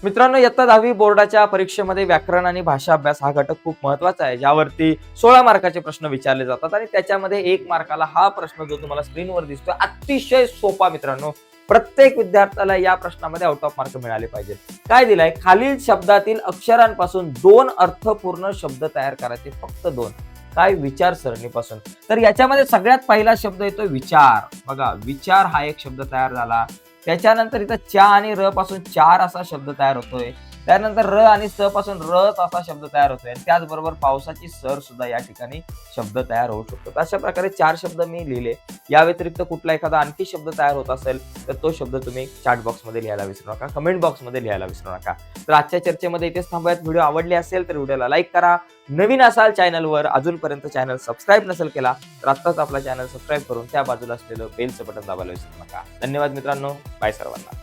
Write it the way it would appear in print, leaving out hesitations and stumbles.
मित्रांनो, इयत्ता 10वी बोर्डाच्या परीक्षेमध्ये व्याकरण आणि भाषा अभ्यास हा घटक खूप महत्त्वाचा आहे, ज्यावरती 16 मार्काचे प्रश्न विचारले जातात आणि त्याच्यामध्ये 1 मार्काला हा प्रश्न जो तुम्हाला स्क्रीनवर दिसतोय अतिशय सोपा मित्रांनो. प्रत्येक विद्यार्थ्याला या प्रश्नामध्ये आउट ऑफ मार्क मिळाले पाहिजेत. काय दिलंय? खालील शब्दातील अक्षरांपासून 2 अर्थपूर्ण शब्द तयार करायचे, फक्त 2. काय? विचारसरणीपासून. तर याच्यामध्ये सगळ्यात पहिला शब्द येतो विचार. बघा, विचार हा एक शब्द तयार झाला. त्याच्यानंतर इथं चा आणि र पासून चार असा शब्द तयार होतोय. त्यानंतर र आणि स पासून रथ असा शब्द तयार होतोय. त्याचबरोबर पावसाची सर सुद्धा या ठिकाणी शब्द तयार होऊ शकतो. अशा प्रकारे 4 शब्द मी लिहिले. या व्यतिरिक्त कुठला एखादा आणखी शब्द तयार होत असेल तर तो शब्द तुम्ही चॅट बॉक्समध्ये लिहायला विसरू नका, कमेंट बॉक्समध्ये लिहायला विसरू नका. तर आजच्या चर्चेमध्ये इथेच थांबूयात. व्हिडिओ आवडले असेल तर व्हिडिओला लाईक करा. नवीन असाल चॅनलवर, अजूनपर्यंत चॅनल सबस्क्राईब नसेल केला तर आत्ताच आपला चॅनल सबस्क्राईब करून त्या बाजूला असलेलं बेलचं बटन दाबायला विसरू नका. धन्यवाद मित्रांनो. बाय सर्वांना.